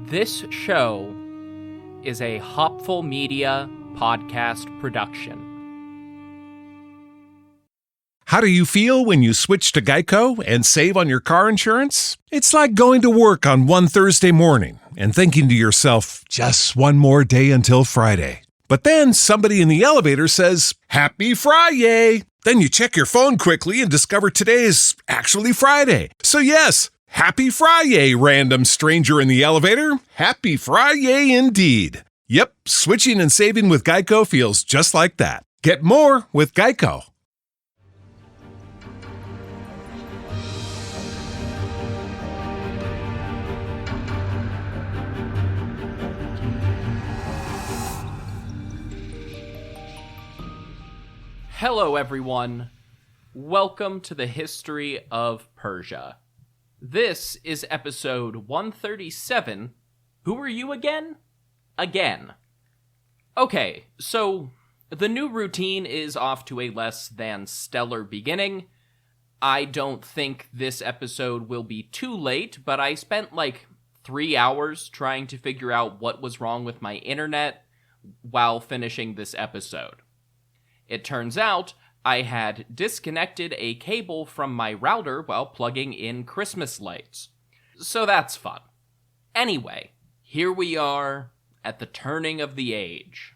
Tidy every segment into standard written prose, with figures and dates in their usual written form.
This show is a Hopful Media podcast production. How do you feel when you switch to Geico and save on your car insurance? It's like going to work on one Thursday morning and thinking to yourself, just one more day until Friday. But then somebody in the elevator says, "Happy Friday!" Then you check your phone quickly and discover today is actually Friday. So yes, Happy Friday, random stranger in the elevator. Happy Friday indeed. Yep, switching and saving with Geico feels just like that. Get more with Geico. Hello, everyone. Welcome to the History of Persia. This is episode 137. Who are you again? Okay, so the new routine is off to a less than stellar beginning. I don't think this episode will be too late, but I spent like 3 hours trying to figure out what was wrong with my internet while finishing this episode. It turns out I had disconnected a cable from my router while plugging in Christmas lights. So that's fun. Anyway, here we are at the turning of the age.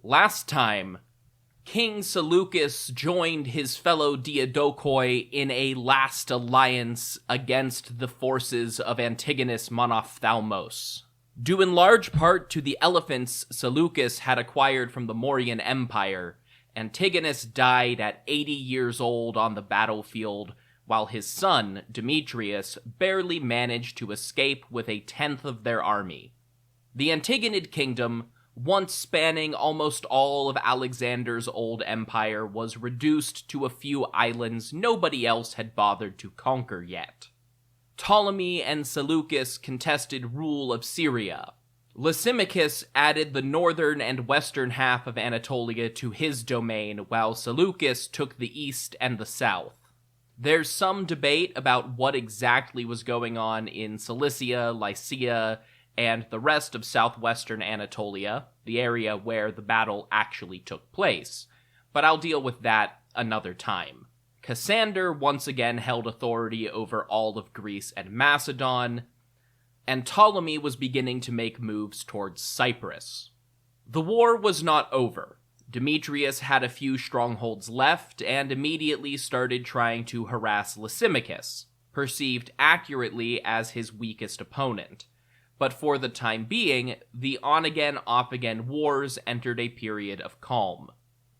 Last time, King Seleucus joined his fellow Diadokoi in a last alliance against the forces of Antigonus Monophthalmos. Due in large part to the elephants Seleucus had acquired from the Mauryan Empire, Antigonus died at 80 years old on the battlefield, while his son, Demetrius, barely managed to escape with a tenth of their army. The Antigonid kingdom, once spanning almost all of Alexander's old empire, was reduced to a few islands nobody else had bothered to conquer yet. Ptolemy and Seleucus contested rule of Syria. Lysimachus added the northern and western half of Anatolia to his domain, while Seleucus took the east and the south. There's some debate about what exactly was going on in Cilicia, Lycia, and the rest of southwestern Anatolia, the area where the battle actually took place, but I'll deal with that another time. Cassander once again held authority over all of Greece and Macedon, and Ptolemy was beginning to make moves towards Cyprus. The war was not over. Demetrius had a few strongholds left and immediately started trying to harass Lysimachus, perceived accurately as his weakest opponent. But for the time being, the on-again, off-again wars entered a period of calm.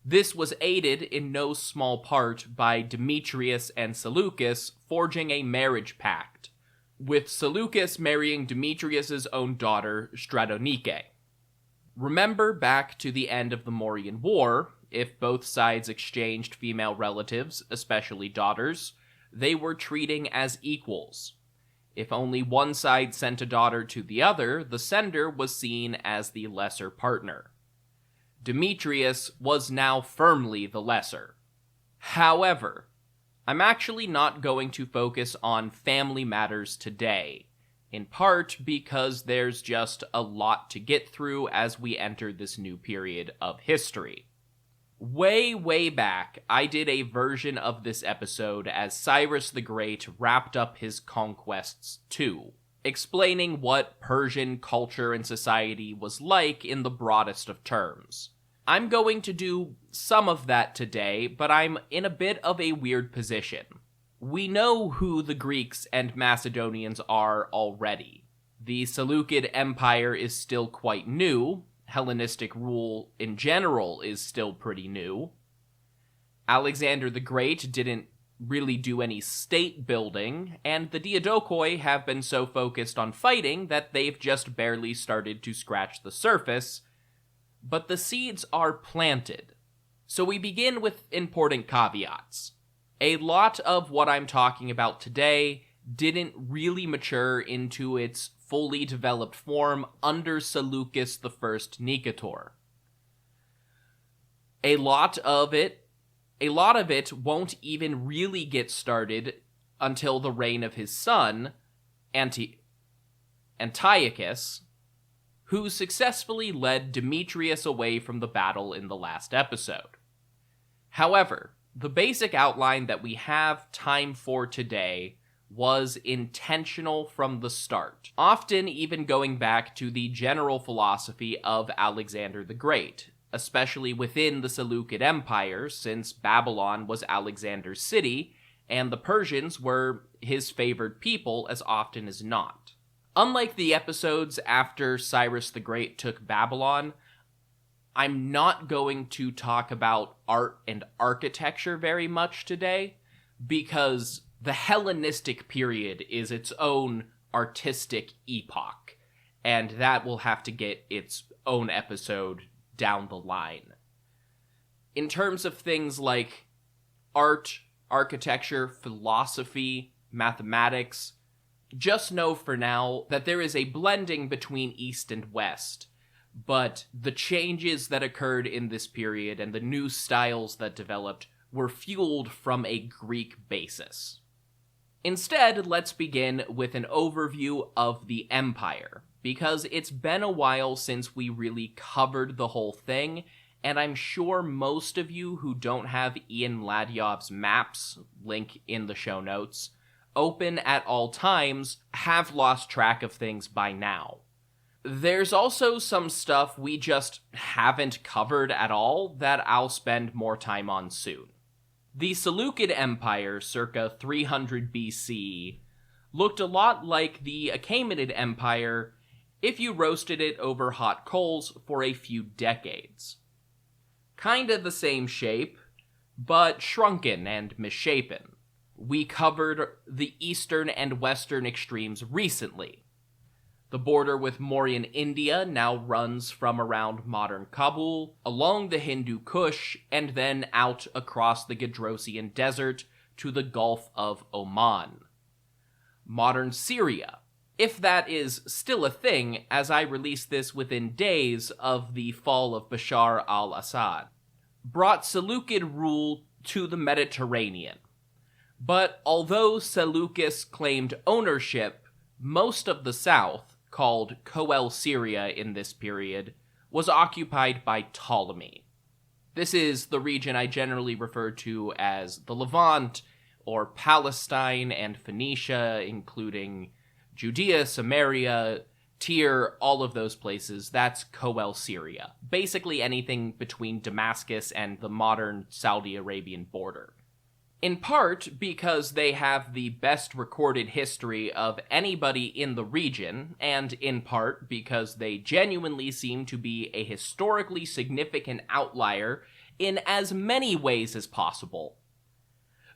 This was aided in no small part by Demetrius and Seleucus forging a marriage pact, with Seleucus marrying Demetrius's own daughter, Stratonice. Remember back to the end of the Mauryan War, if both sides exchanged female relatives, especially daughters, they were treating as equals. If only one side sent a daughter to the other, the sender was seen as the lesser partner. Demetrius was now firmly the lesser. However, I'm actually not going to focus on family matters today, in part because there's just a lot to get through as we enter this new period of history. Way back, I did a version of this episode as Cyrus the Great wrapped up his conquests too, explaining what Persian culture and society was like in the broadest of terms. I'm going to do some of that today, but I'm in a bit of a weird position. We know who the Greeks and Macedonians are already. The Seleucid Empire is still quite new. Hellenistic rule in general is still pretty new. Alexander the Great didn't really do any state building, and the Diadokoi have been so focused on fighting that they've just barely started to scratch the surface. But the seeds are planted. So we begin with important caveats. A lot of what I'm talking about today didn't really mature into its fully developed form under Seleucus I Nicator. A lot of it won't even really get started until the reign of his son, Antiochus, who successfully led Demetrius away from the battle in the last episode. However, the basic outline that we have time for today was intentional from the start, often even going back to the general philosophy of Alexander the Great, especially within the Seleucid Empire, since Babylon was Alexander's city, and the Persians were his favored people as often as not. Unlike the episodes after Cyrus the Great took Babylon, I'm not going to talk about art and architecture very much today, because the Hellenistic period is its own artistic epoch, and that will have to get its own episode down the line. In terms of things like art, architecture, philosophy, mathematics, just know for now that there is a blending between East and West, but the changes that occurred in this period and the new styles that developed were fueled from a Greek basis. Instead, let's begin with an overview of the Empire, because it's been a while since we really covered the whole thing, and I'm sure most of you who don't have Ian Ladyov's maps, link in the show notes, open at all times, have lost track of things by now. There's also some stuff we just haven't covered at all that I'll spend more time on soon. The Seleucid Empire, circa 300 BC, looked a lot like the Achaemenid Empire if you roasted it over hot coals for a few decades. Kinda the same shape, but shrunken and misshapen. We covered the eastern and western extremes recently. The border with Mauryan India now runs from around modern Kabul, along the Hindu Kush, and then out across the Gedrosian Desert to the Gulf of Oman. Modern Syria, if that is still a thing, as I release this within days of the fall of Bashar al-Assad, brought Seleucid rule to the Mediterranean. But although Seleucus claimed ownership, most of the south, called Coel Syria in this period, was occupied by Ptolemy. This is the region I generally refer to as the Levant, or Palestine and Phoenicia, including Judea, Samaria, Tyre, all of those places. That's Coel Syria. Basically anything between Damascus and the modern Saudi Arabian border. In part because they have the best recorded history of anybody in the region, and in part because they genuinely seem to be a historically significant outlier in as many ways as possible.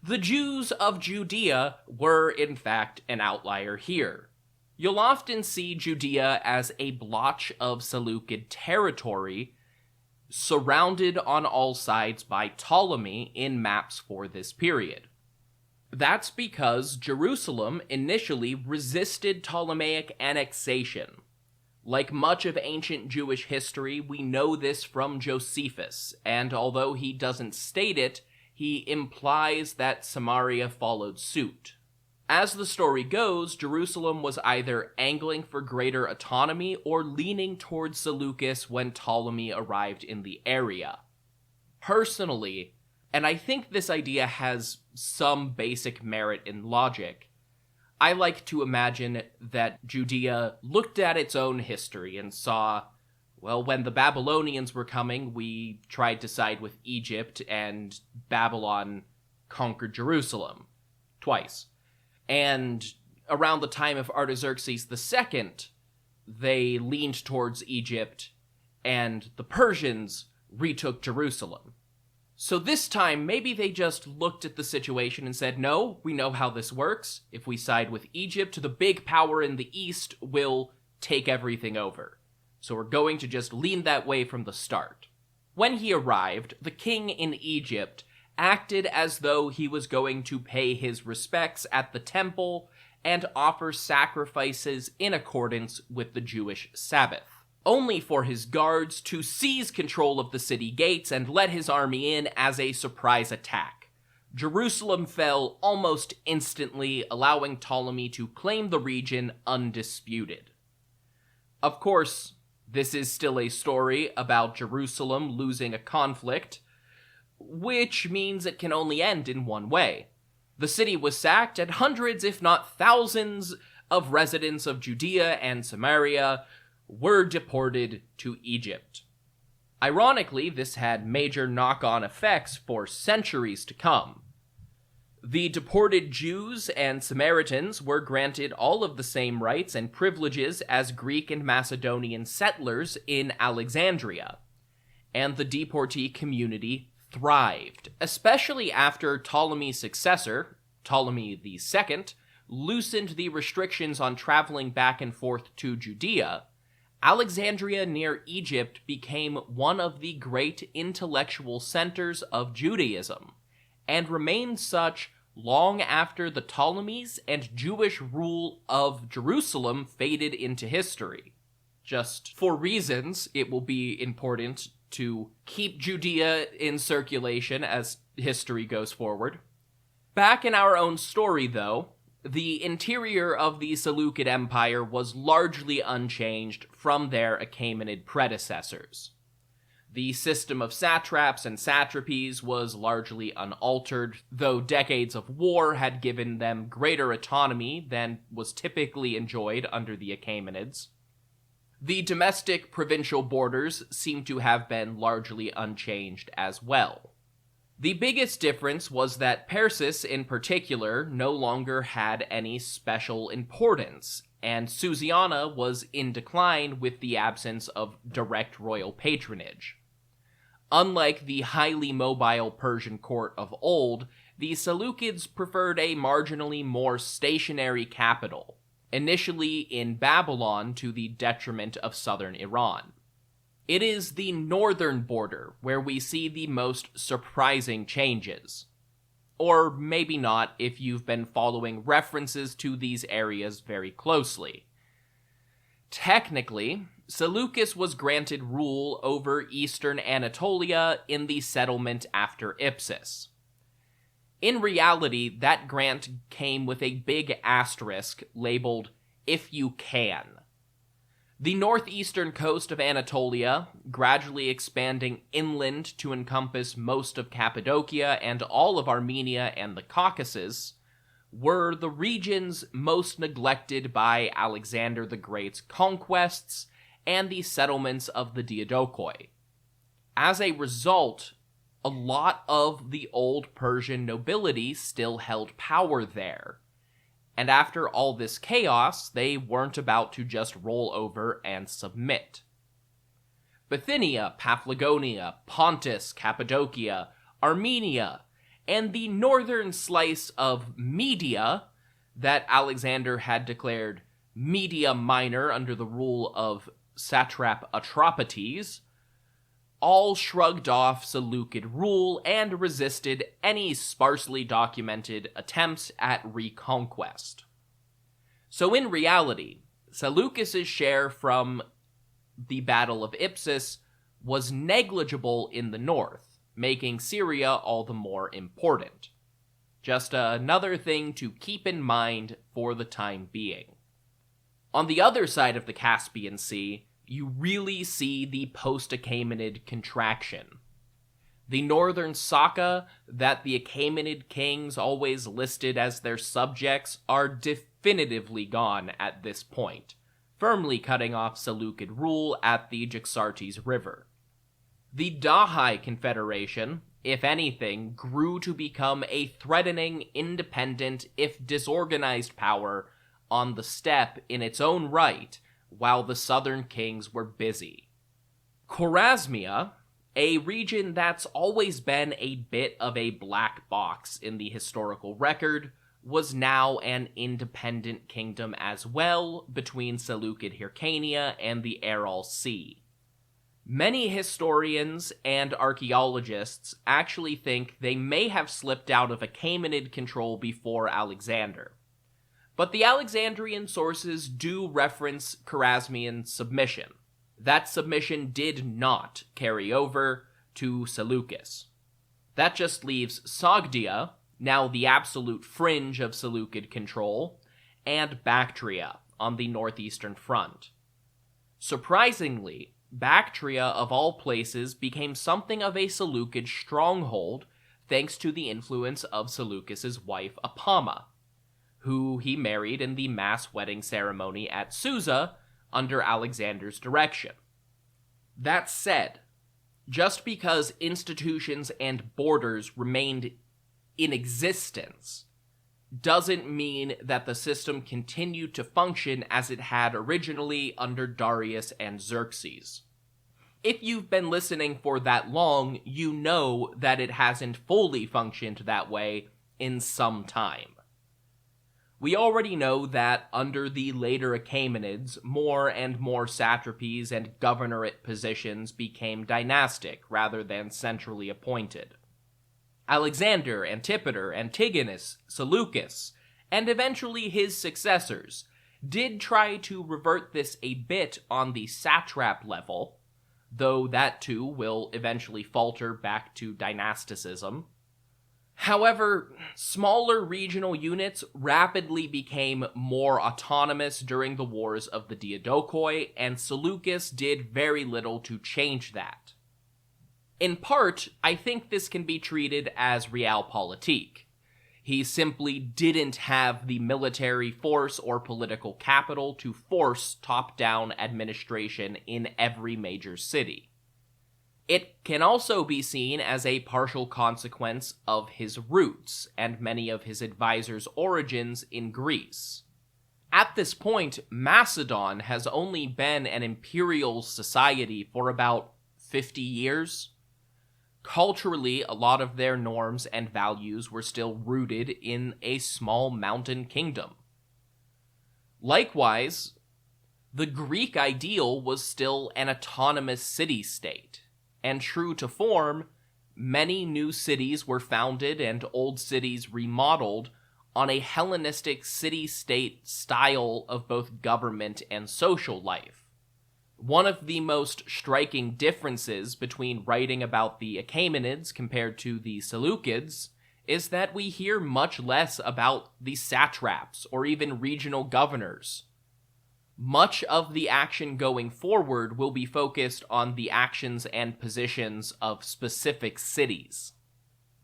The Jews of Judea were, in fact, an outlier here. You'll often see Judea as a blotch of Seleucid territory, surrounded on all sides by Ptolemy in maps for this period. That's because Jerusalem initially resisted Ptolemaic annexation. Like much of ancient Jewish history, we know this from Josephus, and although he doesn't state it, he implies that Samaria followed suit. As the story goes, Jerusalem was either angling for greater autonomy or leaning towards Seleucus when Ptolemy arrived in the area. Personally, and I think this idea has some basic merit in logic, I like to imagine that Judea looked at its own history and saw, well, when the Babylonians were coming, we tried to side with Egypt, and Babylon conquered Jerusalem twice. And around the time of Artaxerxes II, they leaned towards Egypt, and the Persians retook Jerusalem. So this time, maybe they just looked at the situation and said, no, we know how this works. If we side with Egypt, the big power in the east will take everything over. So we're going to just lean that way from the start. When he arrived, the king in Egypt acted as though he was going to pay his respects at the temple and offer sacrifices in accordance with the Jewish Sabbath, only for his guards to seize control of the city gates and let his army in as a surprise attack. Jerusalem fell almost instantly, allowing Ptolemy to claim the region undisputed. Of course, This is still a story about Jerusalem losing a conflict, which means it can only end in one way. The city was sacked, and hundreds, if not thousands, of residents of Judea and Samaria were deported to Egypt. Ironically, this had major knock-on effects for centuries to come. The deported Jews and Samaritans were granted all of the same rights and privileges as Greek and Macedonian settlers in Alexandria, and the deportee community thrived, especially after Ptolemy's successor, Ptolemy II, loosened the restrictions on traveling back and forth to Judea. Alexandria near Egypt became one of the great intellectual centers of Judaism, and remained such long after the Ptolemies and Jewish rule of Jerusalem faded into history. Just for reasons, it will be important to keep Judea in circulation as history goes forward. Back in our own story, though, the interior of the Seleucid Empire was largely unchanged from their Achaemenid predecessors. The system of satraps and satrapies was largely unaltered, though decades of war had given them greater autonomy than was typically enjoyed under the Achaemenids. The domestic provincial borders seem to have been largely unchanged as well. The biggest difference was that Persis, in particular, no longer had any special importance, and Susiana was in decline with the absence of direct royal patronage. Unlike the highly mobile Persian court of old, the Seleucids preferred a marginally more stationary capital, initially in Babylon to the detriment of southern Iran. It is the northern border where we see the most surprising changes. Or maybe not if you've been following references to these areas very closely. Technically, Seleucus was granted rule over eastern Anatolia in the settlement after Ipsus. In reality, that grant came with a big asterisk labeled, "if you can." The northeastern coast of Anatolia, gradually expanding inland to encompass most of Cappadocia and all of Armenia and the Caucasus, were the regions most neglected by Alexander the Great's conquests and the settlements of the Diadochoi. As a result, a lot of the old Persian nobility still held power there. And after all this chaos, they weren't about to just roll over and submit. Bithynia, Paphlagonia, Pontus, Cappadocia, Armenia, and the northern slice of Media that Alexander had declared Media Minor under the rule of satrap Atropates, all shrugged off Seleucid rule and resisted any sparsely documented attempts at reconquest. So in reality, Seleucus' share from the Battle of Ipsus was negligible in the north, making Syria all the more important. Just another thing to keep in mind for the time being. On the other side of the Caspian Sea, you really see the post-Achaemenid contraction. The northern Saka that the Achaemenid kings always listed as their subjects are definitively gone at this point, firmly cutting off Seleucid rule at the Jaxartes River. The Dahai Confederation, if anything, grew to become a threatening, independent, if disorganized power on the steppe in its own right, while the southern kings were busy. Chorasmia, a region that's always been a bit of a black box in the historical record, was now an independent kingdom as well between Seleucid Hyrcania and the Aral Sea. Many historians and archaeologists actually think they may have slipped out of Achaemenid control before Alexander. But the Alexandrian sources do reference Chorasmian submission. That submission did not carry over to Seleucus. That just leaves Sogdia, now the absolute fringe of Seleucid control, and Bactria on the northeastern front. Surprisingly, Bactria of all places became something of a Seleucid stronghold thanks to the influence of Seleucus's wife Apama, who he married in the mass wedding ceremony at Susa under Alexander's direction. That said, just because institutions and borders remained in existence doesn't mean that the system continued to function as it had originally under Darius and Xerxes. If you've been listening for that long, you know that it hasn't fully functioned that way in some time. We already know that under the later Achaemenids, more and more satrapies and governorate positions became dynastic rather than centrally appointed. Alexander, Antipater, Antigonus, Seleucus, and eventually his successors did try to revert this a bit on the satrap level, though that too will eventually falter back to dynasticism. However, smaller regional units rapidly became more autonomous during the wars of the Diadochoi, and Seleucus did very little to change that. In part, I think this can be treated as realpolitik. He simply didn't have the military force or political capital to force top-down administration in every major city. It can also be seen as a partial consequence of his roots and many of his advisors' origins in Greece. At this point, Macedon has only been an imperial society for about 50 years. Culturally, a lot of their norms and values were still rooted in a small mountain kingdom. Likewise, the Greek ideal was still an autonomous city-state, and true to form, many new cities were founded and old cities remodeled on a Hellenistic city-state style of both government and social life. One of the most striking differences between writing about the Achaemenids compared to the Seleucids is that we hear much less about the satraps or even regional governors. Much of the action going forward will be focused on the actions and positions of specific cities.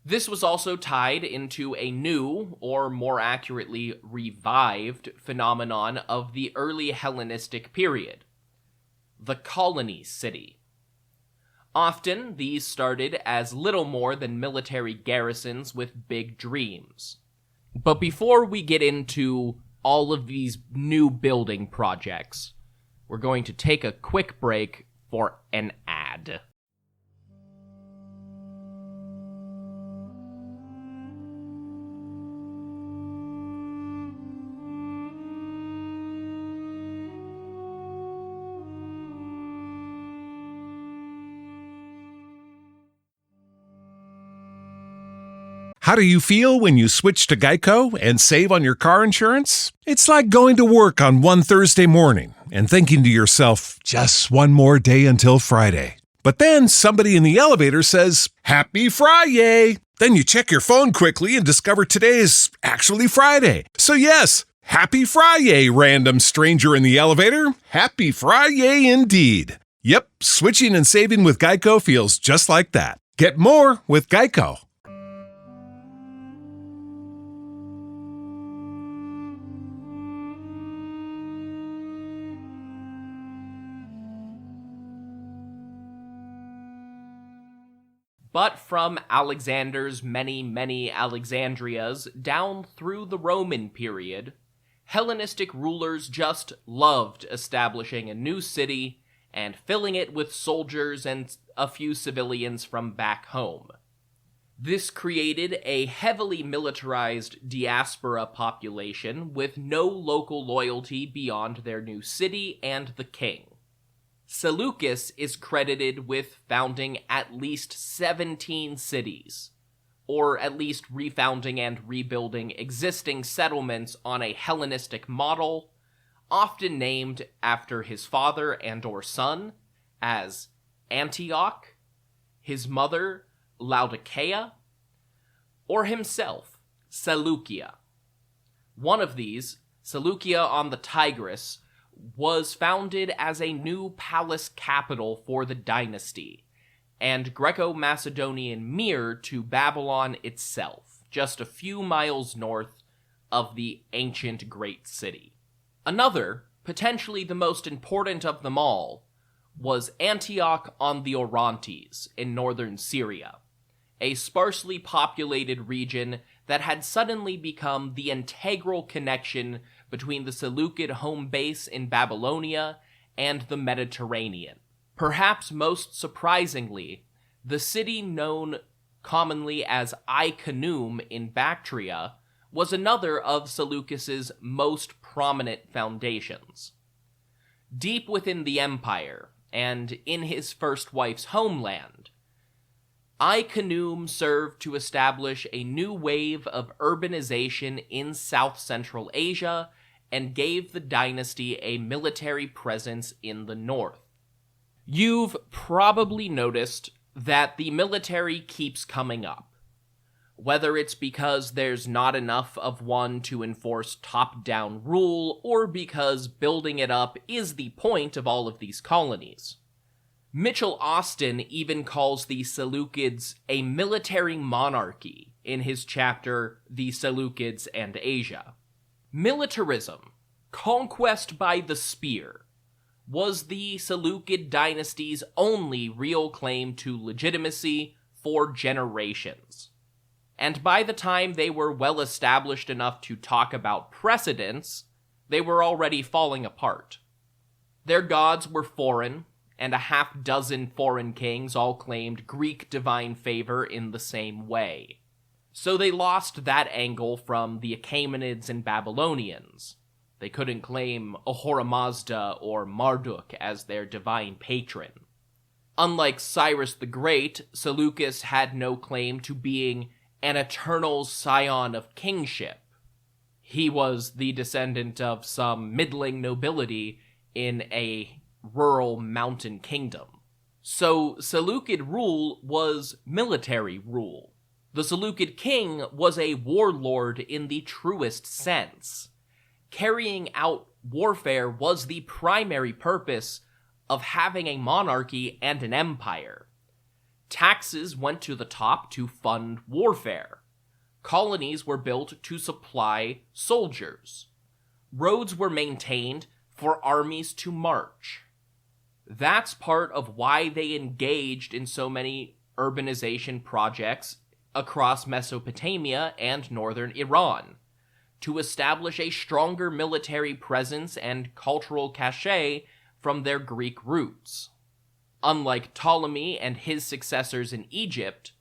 This was also tied into a new, or more accurately revived, phenomenon of the early Hellenistic period: the colony city. Often, these started as little more than military garrisons with big dreams. But before we get into all of these new building projects, we're going to take a quick break for an ad. How do you feel when you switch to Geico and save on your car insurance? It's like going to work on one Thursday morning and thinking to yourself, just one more day until Friday. But then somebody in the elevator says, "Happy Friday!" Then you check your phone quickly and discover today is actually Friday. So yes, Happy Friday, random stranger in the elevator. Happy Friday indeed. Yep, switching and saving with Geico feels just like that. Get more with Geico. But from Alexander's many Alexandrias down through the Roman period, Hellenistic rulers just loved establishing a new city and filling it with soldiers and a few civilians from back home. This created a heavily militarized diaspora population with no local loyalty beyond their new city and the king. Seleucus is credited with founding at least 17 cities, or at least refounding and rebuilding existing settlements on a Hellenistic model, often named after his father and or son as Antioch, his mother Laodicea, or himself Seleucia. One of these, Seleucia on the Tigris, was founded as a new palace capital for the dynasty, and Greco-Macedonian Mir to Babylon itself, just a few miles north of the ancient great city. Another, potentially the most important of them all, was Antioch on the Orontes in northern Syria, a sparsely populated region that had suddenly become the integral connection between the Seleucid home base in Babylonia and the Mediterranean. Perhaps most surprisingly, the city known commonly as Iconium in Bactria was another of Seleucus's most prominent foundations. Deep within the empire, and in his first wife's homeland, Iconium served to establish a new wave of urbanization in South-Central Asia and gave the dynasty a military presence in the north. You've probably noticed that the military keeps coming up, whether it's because there's not enough of one to enforce top-down rule, or because building it up is the point of all of these colonies. Mitchell Austin even calls the Seleucids a military monarchy in his chapter, The Seleucids and Asia. Militarism, conquest by the spear, was the Seleucid dynasty's only real claim to legitimacy for generations. And by the time they were well established enough to talk about precedents, they were already falling apart. Their gods were foreign, and a half-dozen foreign kings all claimed Greek divine favor in the same way. So they lost that angle from the Achaemenids and Babylonians. They couldn't claim Ahura Mazda or Marduk as their divine patron. Unlike Cyrus the Great, Seleucus had no claim to being an eternal scion of kingship. He was the descendant of some middling nobility in a rural mountain kingdom. So Seleucid rule was military rule. The Seleucid king was a warlord in the truest sense. Carrying out warfare was the primary purpose of having a monarchy and an empire. Taxes went to the top to fund warfare. Colonies were built to supply soldiers. Roads were maintained for armies to march. That's part of why they engaged in so many urbanization projects across Mesopotamia and northern Iran, to establish a stronger military presence and cultural cachet from their Greek roots. Unlike Ptolemy and his successors in Egypt,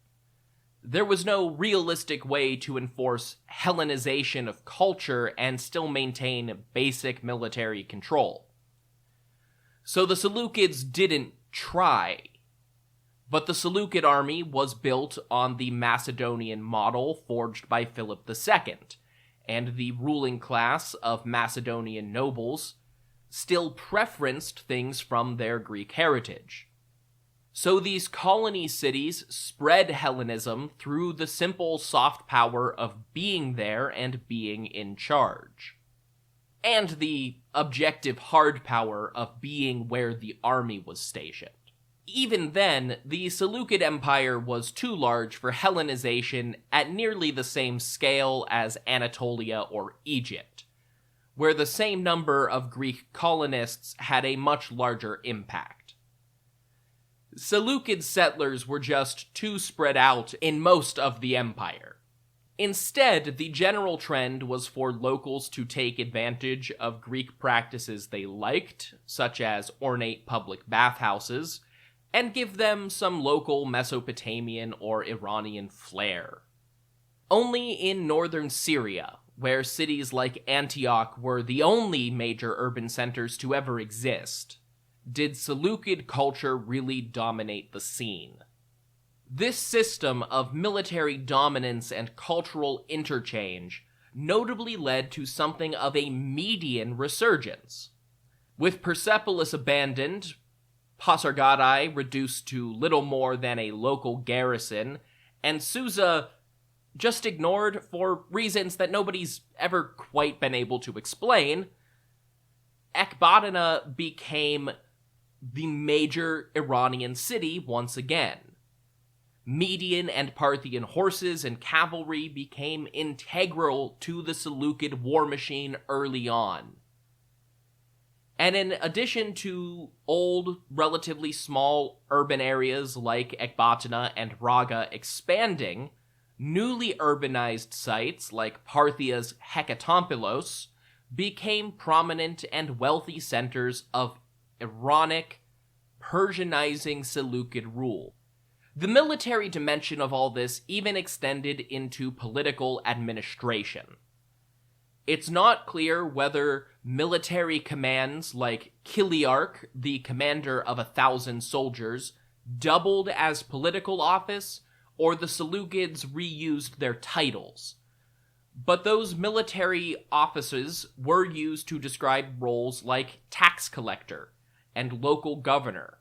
there was no realistic way to enforce Hellenization of culture and still maintain basic military control. So the Seleucids didn't try, but the Seleucid army was built on the Macedonian model forged by Philip II, and the ruling class of Macedonian nobles still preferenced things from their Greek heritage. So these colony cities spread Hellenism through the simple soft power of being there and being in charge, and the objective hard power of being where the army was stationed. Even then, the Seleucid Empire was too large for Hellenization at nearly the same scale as Anatolia or Egypt, where the same number of Greek colonists had a much larger impact. Seleucid settlers were just too spread out in most of the empire. Instead, the general trend was for locals to take advantage of Greek practices they liked, such as ornate public bathhouses, and give them some local Mesopotamian or Iranian flair. Only in northern Syria, where cities like Antioch were the only major urban centers to ever exist, did Seleucid culture really dominate the scene. This system of military dominance and cultural interchange notably led to something of a Median resurgence. With Persepolis abandoned, Pasargadae reduced to little more than a local garrison, and Susa just ignored for reasons that nobody's ever quite been able to explain, Ecbatana became the major Iranian city once again. Median and Parthian horses and cavalry became integral to the Seleucid war machine early on. And in addition to old, relatively small urban areas like Ecbatana and Raga expanding, newly urbanized sites like Parthia's Hekatompilos became prominent and wealthy centers of Iranic, Persianizing Seleucid rule. The military dimension of all this even extended into political administration. It's not clear whether military commands like Kiliarch, the commander of 1,000 soldiers, doubled as political office, or the Seleucids reused their titles. But those military offices were used to describe roles like tax collector and local governor.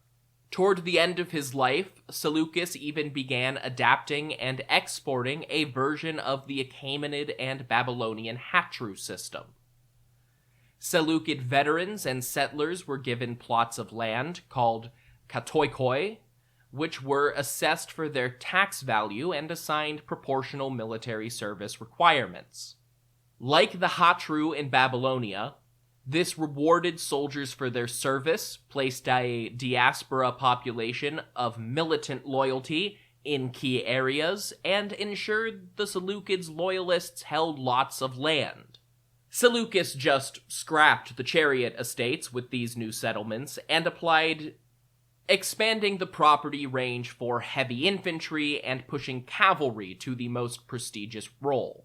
Toward the end of his life, Seleucus even began adapting and exporting a version of the Achaemenid and Babylonian Hatru system. Seleucid veterans and settlers were given plots of land called katoikoi, which were assessed for their tax value and assigned proportional military service requirements. Like the Hatru in Babylonia, this rewarded soldiers for their service, placed a diaspora population of militant loyalty in key areas, and ensured the Seleucids' loyalists held lots of land. Seleucus just scrapped the chariot estates with these new settlements and applied expanding the property range for heavy infantry and pushing cavalry to the most prestigious role.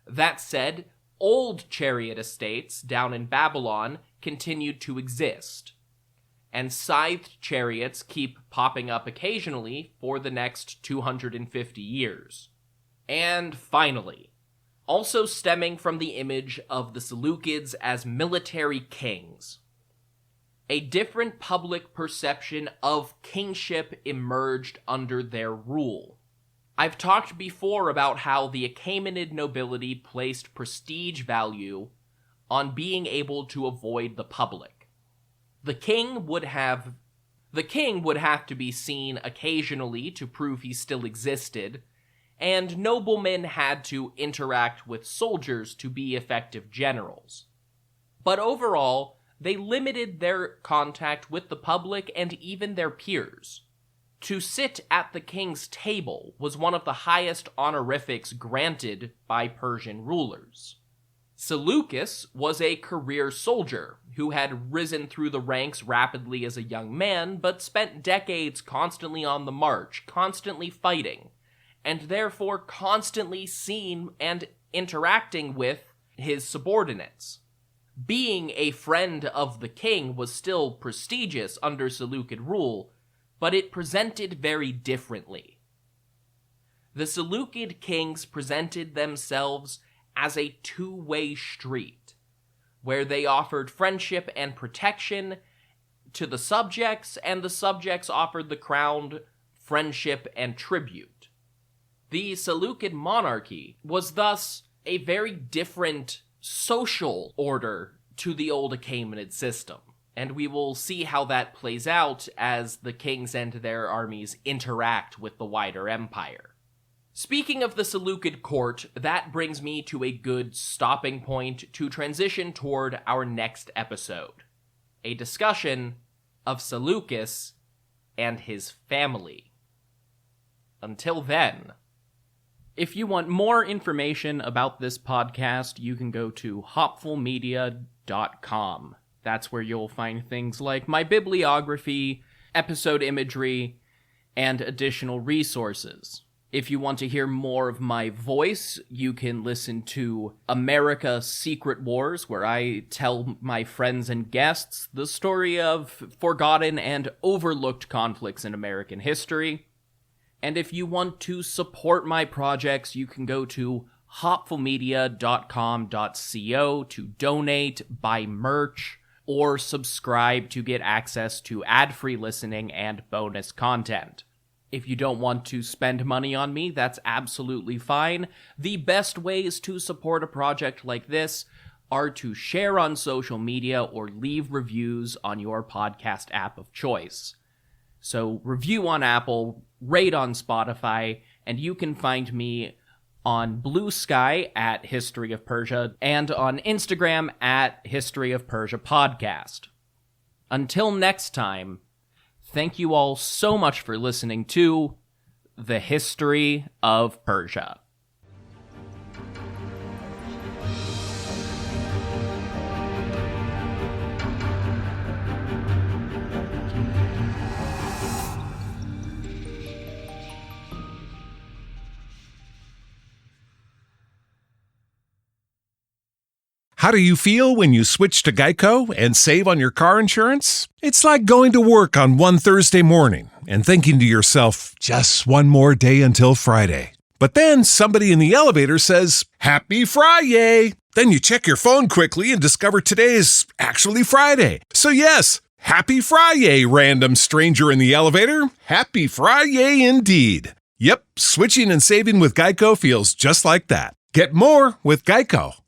That said, old chariot estates down in Babylon continued to exist, and scythed chariots keep popping up occasionally for the next 250 years. And finally, also stemming from the image of the Seleucids as military kings, a different public perception of kingship emerged under their rule. I've talked before about how the Achaemenid nobility placed prestige value on being able to avoid the public. The king would have to be seen occasionally to prove he still existed, and noblemen had to interact with soldiers to be effective generals. But overall, they limited their contact with the public and even their peers. To sit at the king's table was one of the highest honorifics granted by Persian rulers. Seleucus was a career soldier who had risen through the ranks rapidly as a young man, but spent decades constantly on the march, constantly fighting, and therefore constantly seen and interacting with his subordinates. Being a friend of the king was still prestigious under Seleucid rule, but it presented very differently. The Seleucid kings presented themselves as a two-way street, where they offered friendship and protection to the subjects, and the subjects offered the crown friendship and tribute. The Seleucid monarchy was thus a very different social order to the old Achaemenid system. And we will see how that plays out as the kings and their armies interact with the wider empire. Speaking of the Seleucid court, that brings me to a good stopping point to transition toward our next episode, a discussion of Seleucus and his family. Until then, if you want more information about this podcast, you can go to hopfulmedia.com. That's where you'll find things like my bibliography, episode imagery, and additional resources. If you want to hear more of my voice, you can listen to America Secret Wars, where I tell my friends and guests the story of forgotten and overlooked conflicts in American history. And if you want to support my projects, you can go to hopfulmedia.com.co to donate, buy merch, or subscribe to get access to ad-free listening and bonus content. If you don't want to spend money on me, that's absolutely fine. The best ways to support a project like this are to share on social media or leave reviews on your podcast app of choice. So review on Apple, rate on Spotify, and you can find me on Blue Sky at History of Persia and on Instagram at History of Persia Podcast. Until next time, thank you all so much for listening to The History of Persia. How do you feel when you switch to Geico and save on your car insurance? It's like going to work on one Thursday morning and thinking to yourself, just one more day until Friday. But then somebody in the elevator says, Happy Friday! Then you check your phone quickly and discover today is actually Friday. So yes, Happy Friday, random stranger in the elevator. Happy Friday indeed. Yep, switching and saving with Geico feels just like that. Get more with Geico.